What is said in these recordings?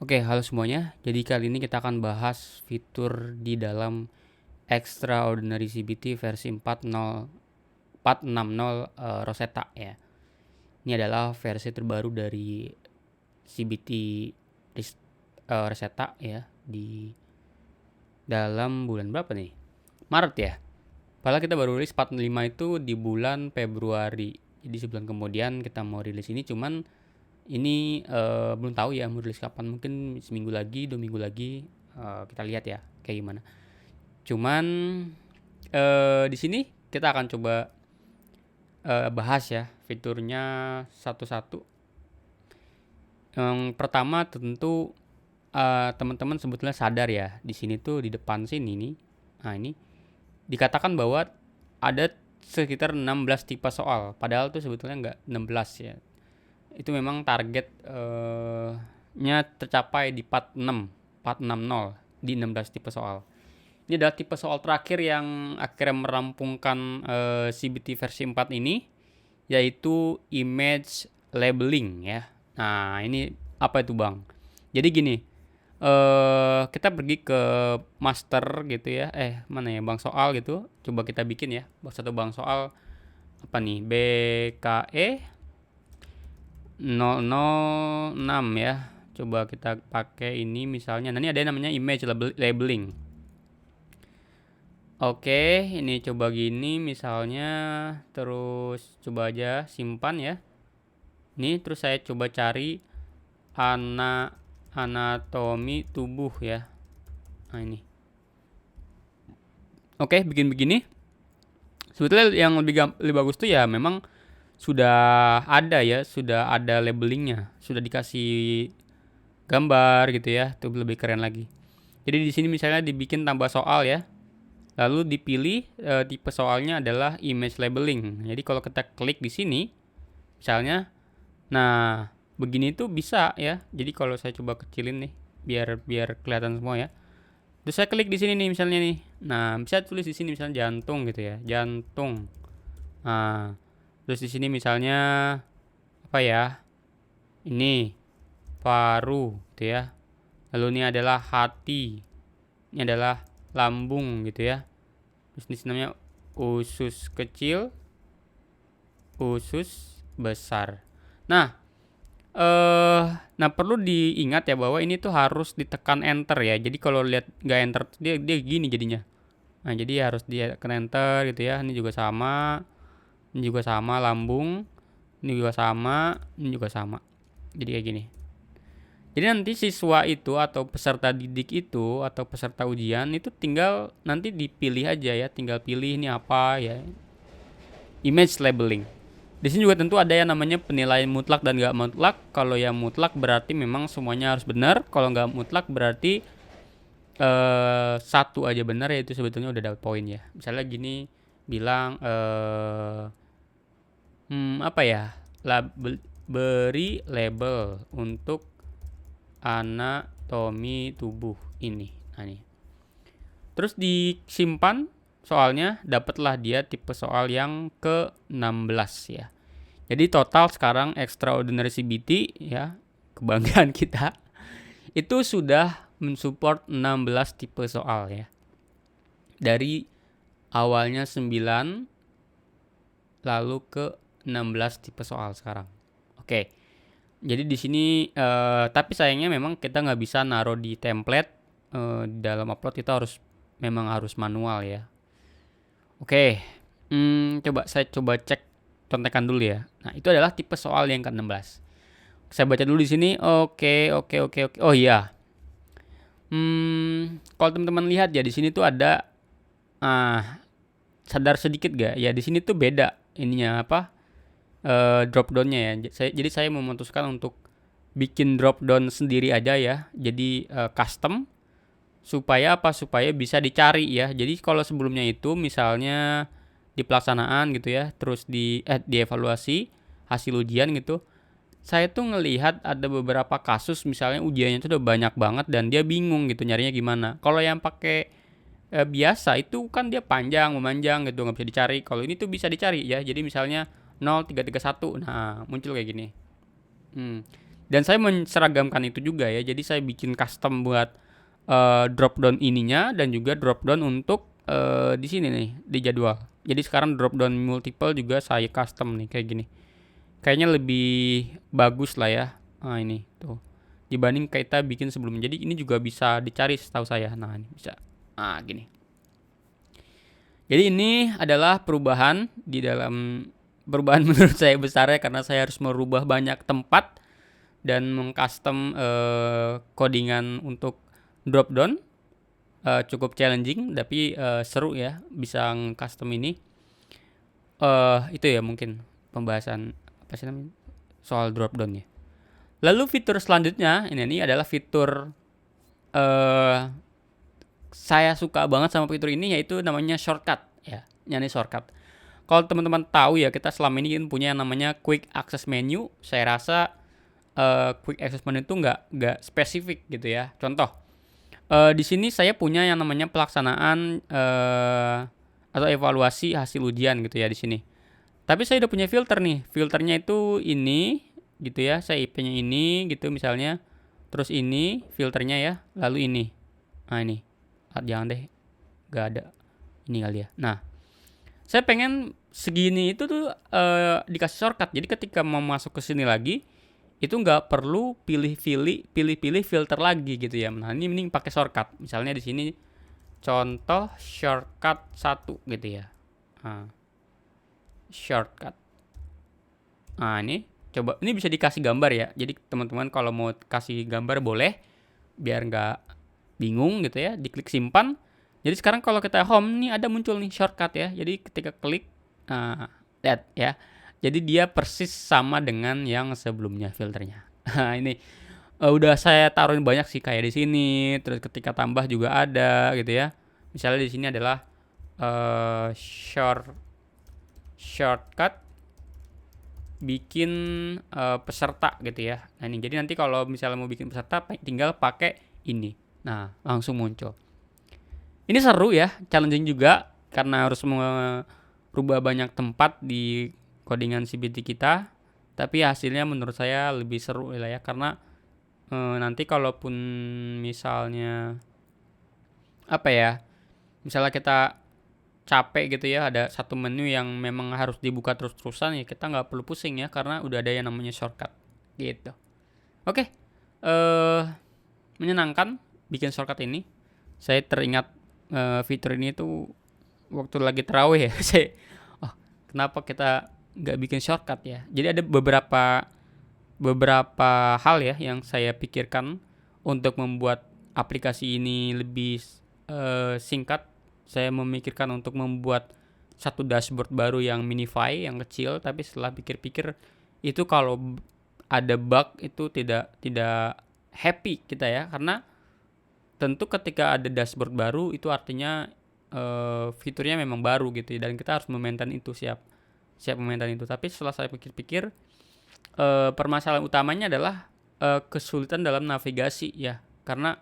Oke, halo semuanya. Jadi kali ini kita akan bahas fitur di dalam Extraordinary CBT versi 4.0 4.60 Rosetta ya. Ini adalah versi terbaru dari CBT Rosetta ya di dalam bulan berapa nih? Maret ya. Padahal kita baru rilis 4.5 itu di bulan Februari. Jadi sebulan kemudian kita mau rilis ini, cuman ini belum tahu ya mau rilis kapan, mungkin seminggu lagi, 2 minggu lagi, kita lihat ya kayak gimana. Cuman di sini kita akan coba bahas ya fiturnya satu-satu. Yang pertama tentu teman-teman sebetulnya sadar ya, di sini tuh di depan sini nih. Nah, ini dikatakan bahwa ada sekitar 16 tipe soal, padahal tuh sebetulnya nggak 16 ya. Itu memang target nya tercapai di 460 di 16 tipe soal. Ini adalah tipe soal terakhir yang akhirnya merampungkan CBT versi 4 ini, yaitu image labeling ya. Nah, ini apa itu, Bang? Jadi gini, kita pergi ke master gitu ya. Mana ya Bang soal gitu. Coba kita bikin ya. Satu Bang soal apa nih? BKE 006 ya. Coba kita pakai ini misalnya. Nah, ini ada yang namanya image labeling. Oke, ini coba gini misalnya. Terus coba aja simpan ya. Ini terus saya coba cari anatomi tubuh ya. Nah, ini. Oke, bikin begini. Sebetulnya yang lebih bagus tuh ya memang sudah ada ya, sudah ada labelingnya, sudah dikasih gambar gitu ya, itu lebih keren lagi. Jadi di sini misalnya dibikin tambah soal ya, lalu dipilih tipe soalnya adalah image labeling. Jadi kalau kita klik di sini, misalnya, nah begini tuh bisa ya. Jadi kalau saya coba kecilin nih, biar kelihatan semua ya. Terus saya klik di sini nih misalnya nih, nah bisa tulis di sini misalnya jantung gitu ya, jantung. Nah, terus di sini misalnya apa ya? Ini paru gitu ya. Lalu ini adalah hati. Ini adalah lambung gitu ya. Terus ini namanya usus kecil, usus besar. Nah, nah perlu diingat ya bahwa ini tuh harus ditekan enter ya. Jadi kalau lihat nggak enter dia gini jadinya. Nah, jadi harus ditekan enter gitu ya. Ini juga sama. Ini juga sama lambung. Ini juga sama, ini juga sama. Jadi kayak gini. Jadi nanti siswa itu atau peserta didik itu atau peserta ujian itu tinggal nanti dipilih aja ya, tinggal pilih ini apa ya. Image labeling. Di sini juga tentu ada yang namanya penilaian mutlak dan nggak mutlak. Kalau yang mutlak berarti memang semuanya harus benar. Kalau nggak mutlak berarti satu aja benar, ya itu sebetulnya udah dapat poin ya. Misalnya gini bilang apa ya, beri label untuk anatomi tubuh ini. Nah, nih. Terus disimpan soalnya, dapatlah dia tipe soal yang ke-16 ya. Jadi total sekarang Extraordinary CBT ya, kebanggaan kita, itu sudah mensupport 16 tipe soal ya. Dari awalnya 9 lalu ke 16 tipe soal sekarang. Oke. Jadi di sini tapi sayangnya memang kita nggak bisa naruh di template di dalam upload, kita memang harus manual ya. Oke. Coba saya cek contekan dulu ya. Nah, itu adalah tipe soal yang ke-16. Saya baca dulu di sini. Oke. Oh iya. Kalau teman-teman lihat ya di sini tuh ada sadar sedikit gak? Ya di sini tuh beda ininya apa? Drop down-nya ya. Jadi saya memutuskan untuk bikin drop down sendiri aja ya. Jadi custom supaya apa? Supaya bisa dicari ya. Jadi kalau sebelumnya itu misalnya di pelaksanaan gitu ya, terus dievaluasi hasil ujian gitu. Saya tuh ngelihat ada beberapa kasus misalnya ujiannya itu udah banyak banget dan dia bingung gitu nyarinya gimana. Kalau yang pakai biasa itu kan dia memanjang gitu, nggak bisa dicari. Kalau ini tuh bisa dicari ya. Jadi misalnya 0331, nah muncul kayak gini. Dan saya menseragamkan itu juga ya. Jadi saya bikin custom buat drop down ininya dan juga drop down untuk di sini nih di jadwal. Jadi sekarang drop down multiple juga saya custom nih kayak gini. Kayaknya lebih bagus lah ya. Nah ini tuh dibanding kita bikin sebelumnya. Jadi ini juga bisa dicari setahu saya. Nah ini bisa. Nah gini. Jadi ini adalah perubahan di dalam perubahan menurut saya besarnya karena saya harus merubah banyak tempat dan mengcustom codingan untuk drop down. Cukup challenging tapi seru ya bisa custom ini. Itu ya mungkin pembahasan apa sih namanya soal drop down ya. Lalu fitur selanjutnya ini adalah fitur saya suka banget sama fitur ini yaitu namanya shortcut ya. Ini shortcut. Kalau teman-teman tahu ya kita selama ini kan punya yang namanya quick access menu. Saya rasa quick access menu itu nggak spesifik gitu ya. Contoh di sini saya punya yang namanya pelaksanaan atau evaluasi hasil ujian gitu ya di sini. Tapi saya udah punya filter nih. Filternya itu ini gitu ya. Saya IP-nya ini gitu misalnya. Terus ini filternya ya. Lalu ini. Nah ini. Jangan deh. Gak ada. Ini kali ya. Nah. Saya pengen segini itu tuh dikasih shortcut. Jadi ketika mau masuk ke sini lagi. Itu nggak perlu pilih-pilih filter lagi gitu ya. Nah ini mending pakai shortcut. Misalnya di sini. Contoh shortcut 1 gitu ya. Nah. Shortcut. Nah ini coba ini bisa dikasih gambar ya. Jadi teman-teman kalau mau kasih gambar boleh biar nggak bingung gitu ya. Diklik simpan. Jadi sekarang kalau kita home nih ada muncul nih shortcut ya. Jadi ketika klik lihat ya. Jadi dia persis sama dengan yang sebelumnya filternya. Nah ini udah saya taruhin banyak sih kayak di sini. Terus ketika tambah juga ada gitu ya. Misalnya di sini adalah shortcut bikin peserta gitu ya. Nah ini jadi nanti kalau misalnya mau bikin peserta tinggal pakai ini. Nah langsung muncul. Ini seru ya, challenging juga karena harus merubah banyak tempat di codingan CBT kita. Tapi hasilnya menurut saya lebih seru lah ya karena nanti kalaupun misalnya apa ya, misalnya kita capek gitu ya ada satu menu yang memang harus dibuka terus-terusan ya kita nggak perlu pusing ya karena udah ada yang namanya shortcut gitu. Oke, menyenangkan bikin shortcut ini. Saya teringat fitur ini tuh waktu lagi tarawih ya. Saya kenapa kita nggak bikin shortcut ya? Jadi ada beberapa hal ya yang saya pikirkan untuk membuat aplikasi ini lebih singkat. Saya memikirkan untuk membuat satu dashboard baru yang minify, yang kecil, tapi setelah pikir-pikir itu kalau ada bug itu tidak happy kita ya, karena tentu ketika ada dashboard baru itu artinya fiturnya memang baru gitu ya, dan kita harus memaintain itu siap memaintain itu. Tapi setelah saya pikir-pikir permasalahan utamanya adalah kesulitan dalam navigasi ya, karena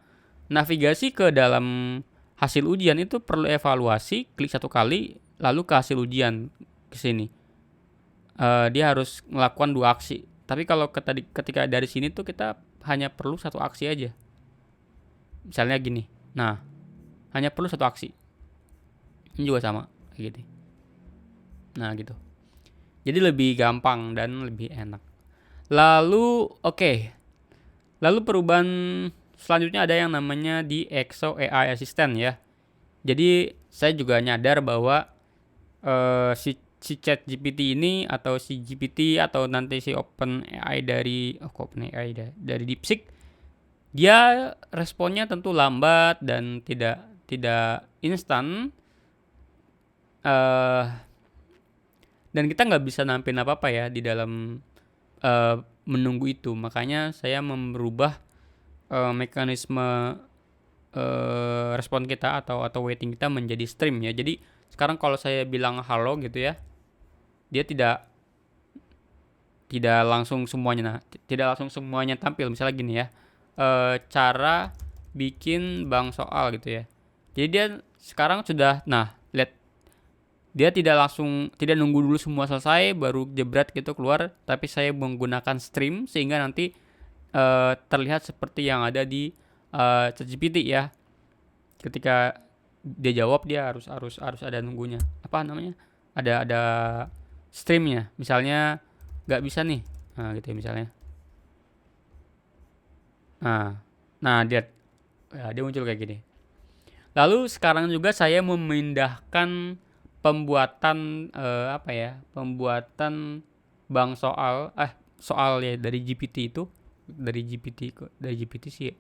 navigasi ke dalam hasil ujian itu perlu evaluasi, klik satu kali, lalu ke hasil ujian ke sini. Dia harus melakukan 2 aksi. Tapi kalau ketika dari sini tuh kita hanya perlu 1 aksi aja. Misalnya gini. Nah, hanya perlu 1 aksi. Ini juga sama kayak gitu. Nah, gitu. Jadi lebih gampang dan lebih enak. Lalu Lalu perubahan selanjutnya ada yang namanya di Exo AI Assistant ya. Jadi saya juga nyadar bahwa si ChatGPT ini atau si GPT atau nanti si OpenAI dari DeepSeek, dia responnya tentu lambat dan tidak instan. Dan kita nggak bisa nampilin apa-apa ya di dalam menunggu itu. Makanya saya merubah mekanisme respon kita atau waiting kita menjadi stream ya. Jadi sekarang kalau saya bilang halo gitu ya, dia tidak langsung semuanya tampil. Misalnya gini ya, cara bikin bank soal gitu ya. Jadi dia sekarang sudah, lihat, dia tidak nunggu dulu semua selesai baru jebret gitu keluar, tapi saya menggunakan stream sehingga nanti terlihat seperti yang ada di ChatGPT ya. Ketika dia jawab, dia harus ada nunggunya. Apa namanya? Ada streamnya. Misalnya nggak bisa nih. Nah, gitu ya misalnya. Nah, dia muncul kayak gini. Lalu sekarang juga saya memindahkan pembuatan pembuatan bank soal ya dari GPT itu, dari GPT sih ya.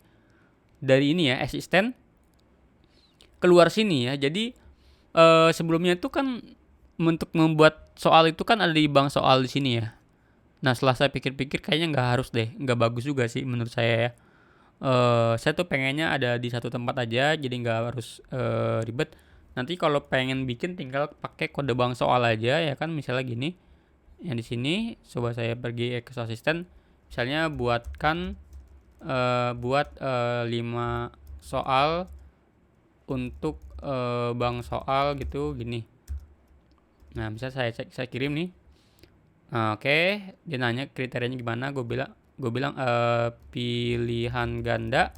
Dari ini ya, asisten keluar sini ya. Jadi sebelumnya itu kan untuk membuat soal itu kan ada di bank soal di sini ya. Nah, setelah saya pikir-pikir kayaknya nggak harus deh, nggak bagus juga sih menurut saya ya. Saya tuh pengennya ada di satu tempat aja, jadi nggak harus ribet. Nanti kalau pengen bikin tinggal pakai kode bank soal aja ya kan, misalnya gini. Yang di sini coba saya pergi ke asisten, misalnya buat 5 soal untuk bank soal gitu gini. Nah, misalnya saya kirim nih. Oke, dia nanya kriterianya gimana, gue bilang pilihan ganda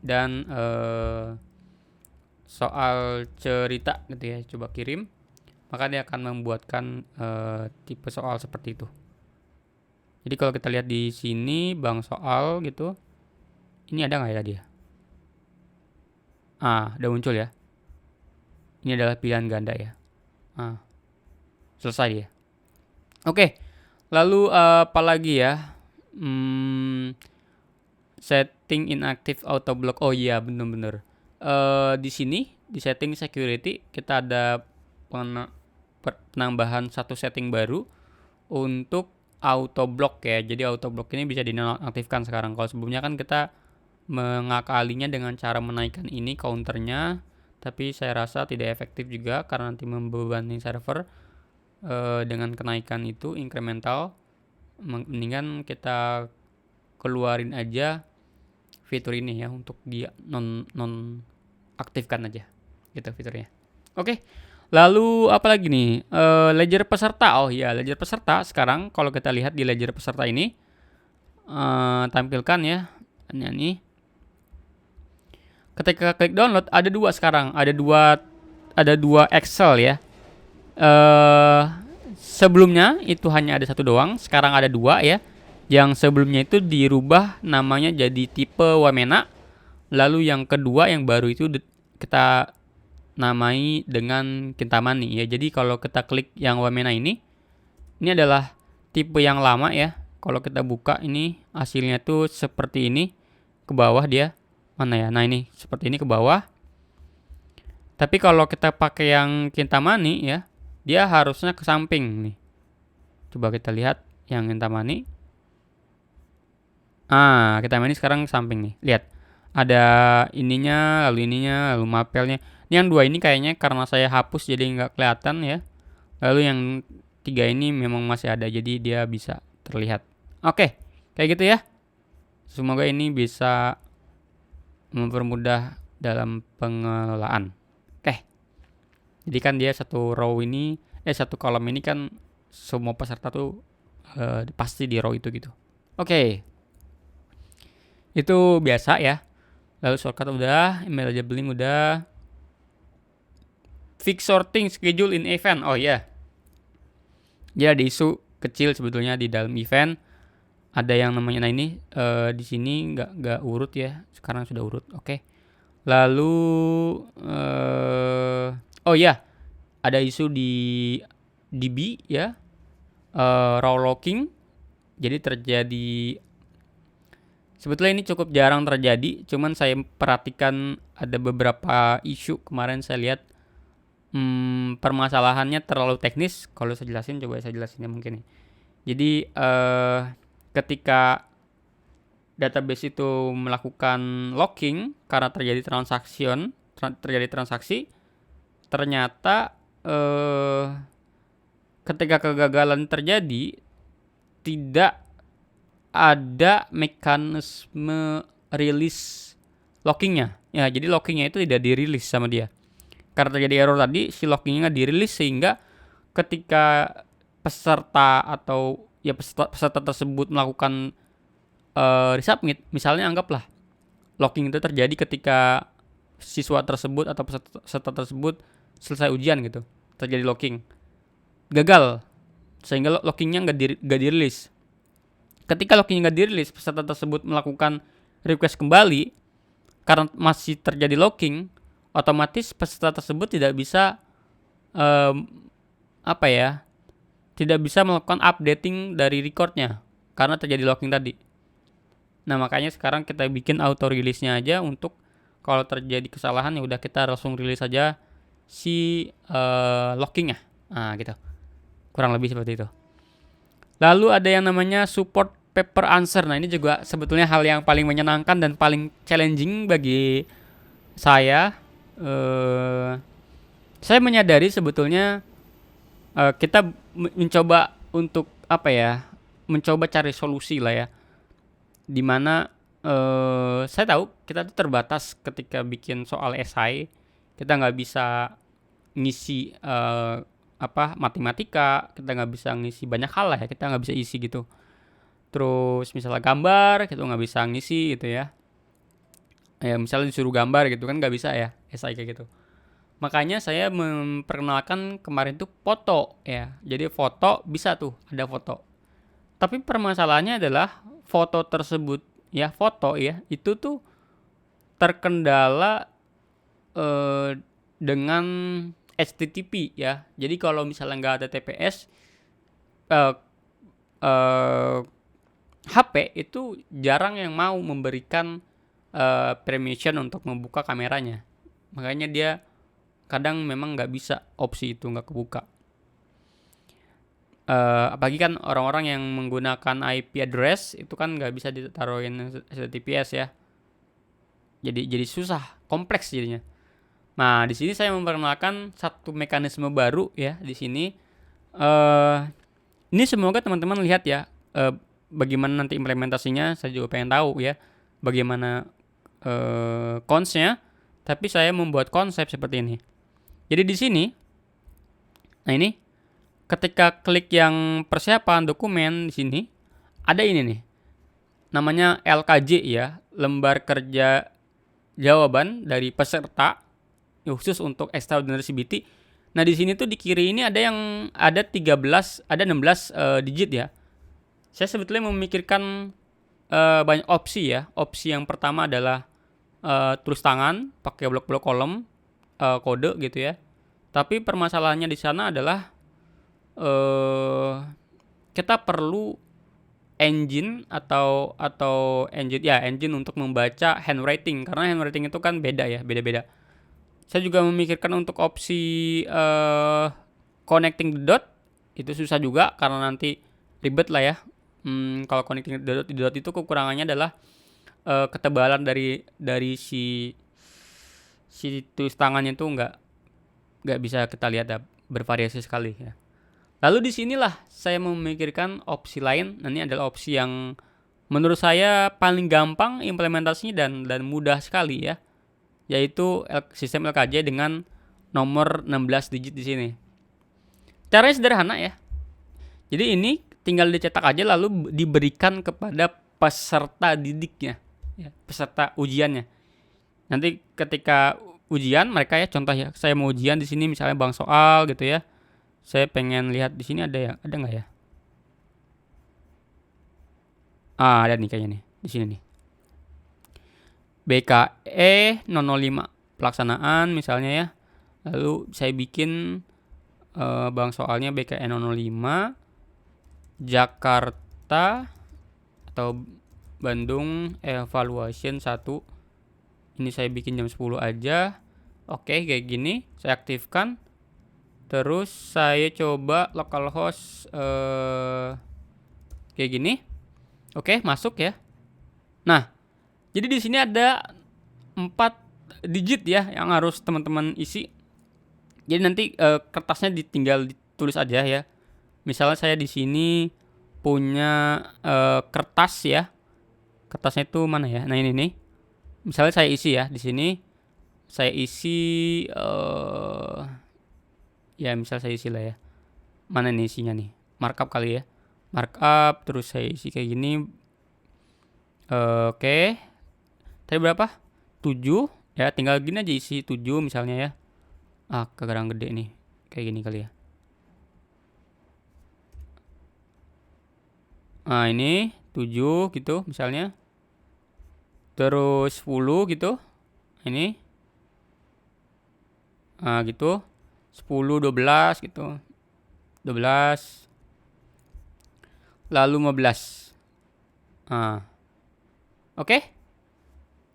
dan soal cerita gitu ya, coba kirim, maka dia akan membuatkan tipe soal seperti itu. Jadi kalau kita lihat di sini bank soal gitu, ini ada nggak ya dia? Udah muncul ya. Ini adalah pilihan ganda ya. Selesai ya. Oke, lalu apa lagi ya? Setting inactive auto block. Oh iya, bener-bener. Di sini di setting security kita ada penambahan satu setting baru untuk auto block ya. Jadi auto block ini bisa dinonaktifkan sekarang. Kalau sebelumnya kan kita mengakalinya dengan cara menaikkan ini counternya, tapi saya rasa tidak efektif juga karena nanti membebani server dengan kenaikan itu incremental. Mendingan kita keluarin aja fitur ini ya, untuk dia non aktifkan aja gitu fiturnya. Oke. Lalu apa lagi nih? Ledger peserta. Oh iya, ledger peserta sekarang kalau kita lihat di ledger peserta ini tampilkan ya. Ini ketika klik download ada dua sekarang, ada dua Excel ya. Sebelumnya itu hanya ada satu doang, sekarang ada dua ya. Yang sebelumnya itu dirubah namanya jadi tipe Wamena. Lalu yang kedua yang baru itu kita namai dengan Kintamani ya. Jadi kalau kita klik yang Wamena ini adalah tipe yang lama ya. Kalau kita buka ini hasilnya tuh seperti ini ke bawah dia. Mana ya? Nah, ini seperti ini ke bawah. Tapi kalau kita pakai yang Kintamani ya, dia harusnya ke samping nih. Coba kita lihat yang Kintamani. Kintamani sekarang ke samping nih. Lihat. Ada ininya, lalu mapelnya. Ini yang dua ini kayaknya karena saya hapus jadi nggak kelihatan ya. Lalu yang tiga ini memang masih ada, jadi dia bisa terlihat. Oke, kayak gitu ya. Semoga ini bisa mempermudah dalam pengelolaan. Oke. Jadi kan dia satu kolom ini kan semua peserta tuh pasti di row itu gitu. Oke. Itu biasa ya. Lalu shortcut udah, email labeling udah. Fix sorting schedule in event. Oh ya. Dia ada isu kecil sebetulnya di dalam event. Ada yang namanya ini di sini nggak urut ya. Sekarang sudah urut. Oke. Lalu oh ya. Ada isu di DB ya. Raw locking. Jadi terjadi, sebetulnya ini cukup jarang terjadi, cuman saya perhatikan ada beberapa isu kemarin saya lihat permasalahannya terlalu teknis. Kalau saya jelasin, coba saya jelasin ya mungkin nih. Jadi ketika database itu melakukan locking karena terjadi transaksi, ternyata ketika kegagalan terjadi tidak ada mekanisme rilis lockingnya. Ya, jadi lockingnya itu tidak dirilis sama dia. Karena terjadi error tadi, si lockingnya nggak dirilis sehingga ketika peserta tersebut melakukan resubmit, misalnya anggaplah locking itu terjadi ketika siswa tersebut atau peserta tersebut selesai ujian gitu, terjadi locking, gagal sehingga lockingnya nggak dirilis. Ketika lockingnya nggak dirilis, peserta tersebut melakukan request kembali karena masih terjadi locking, otomatis peserta tersebut tidak bisa tidak bisa melakukan updating dari recordnya karena terjadi locking tadi. Nah, makanya sekarang kita bikin auto release-nya aja untuk kalau terjadi kesalahan ya udah kita langsung rilis aja si lockingnya. Nah, gitu. Kurang lebih seperti itu. Lalu ada yang namanya support paper answer. Nah, ini juga sebetulnya hal yang paling menyenangkan dan paling challenging bagi saya. Saya menyadari sebetulnya kita mencoba untuk mencoba cari solusi lah ya. Dimana saya tahu kita tuh terbatas ketika bikin soal esai, kita nggak bisa ngisi matematika, kita nggak bisa ngisi banyak hal lah ya, kita nggak bisa isi gitu. Terus misalnya gambar, kita nggak bisa ngisi gitu ya. Ya misalnya disuruh gambar gitu kan nggak bisa ya esai kayak gitu. Makanya saya memperkenalkan kemarin tuh foto ya. Jadi foto bisa tuh, ada foto. Tapi permasalahannya adalah foto tersebut itu tuh terkendala dengan HTTP ya. Jadi kalau misalnya nggak ada TPS, HP itu jarang yang mau memberikan permission untuk membuka kameranya. Makanya dia kadang memang nggak bisa, opsi itu nggak kebuka. Apalagi kan orang-orang yang menggunakan IP address itu kan nggak bisa ditaruhin HTTPS ya. Jadi susah, kompleks jadinya. Nah, di sini saya memperkenalkan satu mekanisme baru ya di sini. Ini semoga teman-teman lihat ya bagaimana nanti implementasinya. Saya juga pengen tahu ya bagaimana cons-nya. Tapi saya membuat konsep seperti ini. Jadi di sini, nah ini ketika klik yang persiapan dokumen di sini ada ini nih, namanya LKJ ya, lembar kerja jawaban dari peserta khusus untuk extraordinary CBT. Nah di sini tuh di kiri ini ada 16 digit ya. Saya sebetulnya memikirkan banyak opsi ya. Opsi yang pertama adalah tulis tangan pakai blok-blok kolom kode gitu ya. Tapi permasalahannya di sana adalah kita perlu engine atau engine untuk membaca handwriting, karena handwriting itu kan beda-beda. Saya juga memikirkan untuk opsi connecting the dot, itu susah juga karena nanti ribet lah ya. Kalau connecting the dot itu kekurangannya adalah ketebalan dari si tulis tangannya itu nggak bisa kita lihat ya, bervariasi sekali ya. Lalu disinilah saya memikirkan opsi lain. Nah, ini adalah opsi yang menurut saya paling gampang implementasinya dan mudah sekali ya, yaitu sistem LKJ dengan nomor 16 digit di sini. Caranya sederhana ya. Jadi ini tinggal dicetak aja lalu diberikan kepada peserta didiknya, ya, peserta ujiannya. Nanti ketika ujian mereka ya, contoh ya, saya mau ujian di sini misalnya bank soal gitu ya. Saya pengen lihat di sini ada nggak ya? Ada nih kayaknya nih di sini nih. BKE 005 pelaksanaan misalnya ya. Lalu saya bikin bank soalnya BKE 005 Jakarta atau Bandung evaluation 1. Ini saya bikin jam 10 aja. Oke, kayak gini saya aktifkan. Terus saya coba localhost kayak gini. Oke, masuk ya. Nah, jadi di sini ada 4 digit ya yang harus teman-teman isi. Jadi nanti kertasnya tinggal ditulis aja ya. Misalnya saya di sini punya kertas ya. Kertasnya itu mana ya? Nah, ini nih. Misalnya saya isi ya di sini. Saya isi ya misal saya isi lah ya. Mana nih isinya nih? Markup kali ya. Markup terus saya isi kayak gini. Oke. Tadi berapa? 7 ya, tinggal gini aja isi 7 misalnya ya. Kegerang gede nih. Kayak gini kali ya. Ini 7 gitu misalnya. Terus 10 gitu. Ini. Gitu. 10, 12 gitu. 12. Lalu 15. Oke.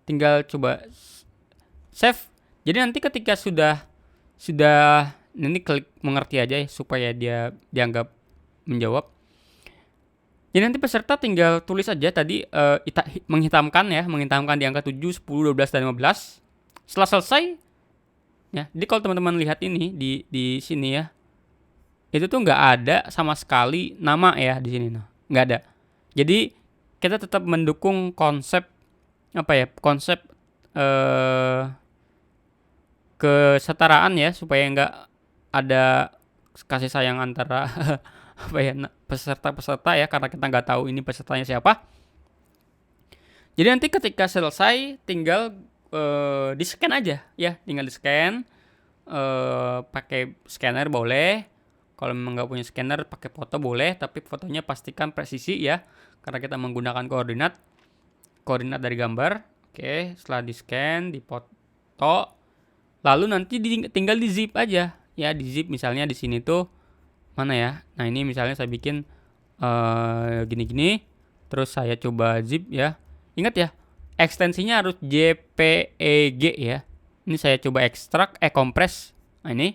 Tinggal coba save. Jadi nanti ketika sudah ini klik mengerti aja ya supaya dia dianggap menjawab. Jadi nanti peserta tinggal tulis aja tadi menghitamkan di angka 7, 10, 12 dan 15. Setelah selesai ya. Jadi kalau teman-teman lihat ini di sini ya. Itu tuh nggak ada sama sekali nama ya di sini nggak ada. Jadi kita tetap mendukung konsep konsep kesetaraan ya, supaya nggak ada kasih sayang antara peserta-peserta ya, karena kita nggak tahu ini pesertanya siapa. Jadi nanti ketika selesai tinggal di scan aja ya, tinggal di scan pakai scanner boleh. Kalau memang nggak punya scanner pakai foto boleh, tapi fotonya pastikan presisi ya, karena kita menggunakan koordinat dari gambar. Oke, setelah di scan, di foto, lalu nanti tinggal di zip aja ya, di zip misalnya di sini tuh mana ya. Nah ini misalnya saya bikin gini-gini, terus saya coba zip ya. Ingat ya, ekstensinya harus JPEG ya. Ini saya coba ekstrak kompres. Nah ini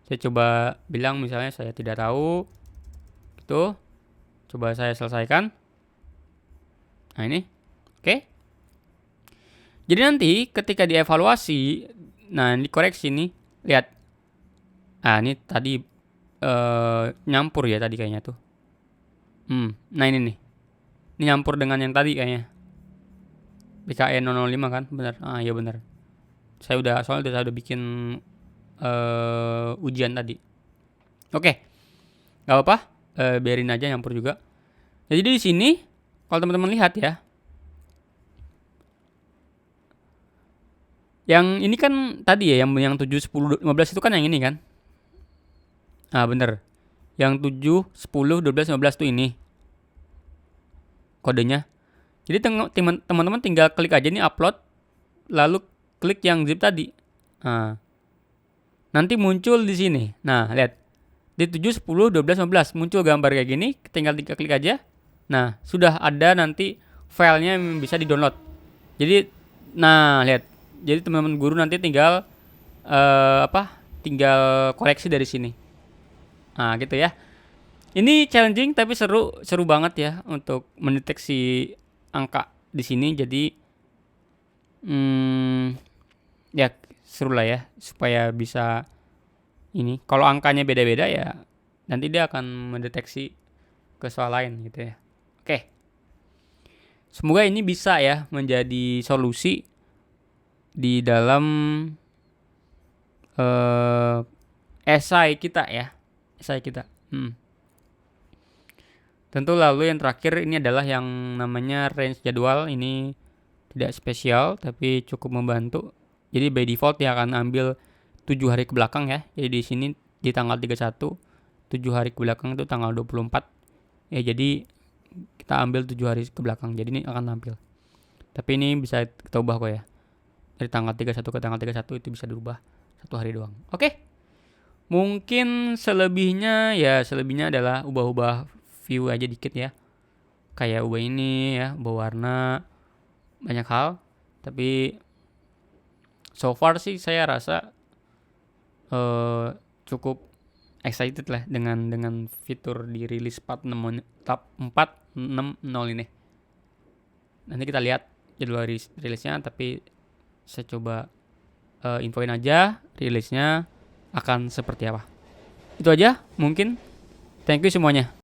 saya coba bilang misalnya saya tidak tahu gitu. Coba saya selesaikan. Nah ini oke. Jadi nanti ketika dievaluasi, nah dikoreksi nih, lihat. Ini tadi nyampur ya tadi kayaknya tuh. Nah ini nih. Ini nyampur dengan yang tadi kayaknya. BKN 005 kan? Benar. Iya benar. Soalnya saya udah bikin ujian tadi. Oke. Gak apa-apa. Biarin aja nyampur juga. Jadi di sini kalau teman-teman lihat ya, yang ini kan tadi ya, yang 7, 10, 15 itu kan yang ini kan. Bener. Yang 7, 10, 12, 15 tuh ini kodenya. Jadi teman-teman tinggal klik aja nih upload, lalu klik yang zip tadi. Nanti muncul di sini. Nah, lihat. Di 7, 10, 12, 15 muncul gambar kayak gini, tinggal klik aja. Nah, sudah ada nanti filenya yang bisa di-download. Jadi lihat. Jadi teman-teman guru nanti tinggal tinggal koleksi dari sini. Gitu ya. Ini challenging tapi seru banget ya untuk mendeteksi angka di sini. Jadi ya seru lah ya, supaya bisa ini. Kalau angkanya beda-beda ya nanti dia akan mendeteksi ke soal lain gitu ya. Oke. Semoga ini bisa ya menjadi solusi di dalam esai kita ya. Esai kita. Tentu lalu yang terakhir ini adalah yang namanya range jadwal. Ini tidak spesial tapi cukup membantu. Jadi by default dia akan ambil 7 hari ke belakang ya. Jadi di sini di tanggal 31, 7 hari ke belakang itu tanggal 24. Ya jadi kita ambil 7 hari ke belakang. Jadi ini akan tampil. Tapi ini bisa kita ubah kok ya. Dari tanggal 31 ke tanggal 31 itu bisa dirubah 1 hari doang. Oke. Mungkin selebihnya adalah ubah-ubah view aja dikit ya. Kayak ubah ini ya, ubah warna, banyak hal. Tapi so far sih saya rasa cukup excited lah dengan fitur di rilis 4.6.0 ini. Nanti kita lihat jadwal rilisnya, tapi saya coba infoin aja rilisnya akan seperti apa. Itu aja mungkin. Thank you semuanya.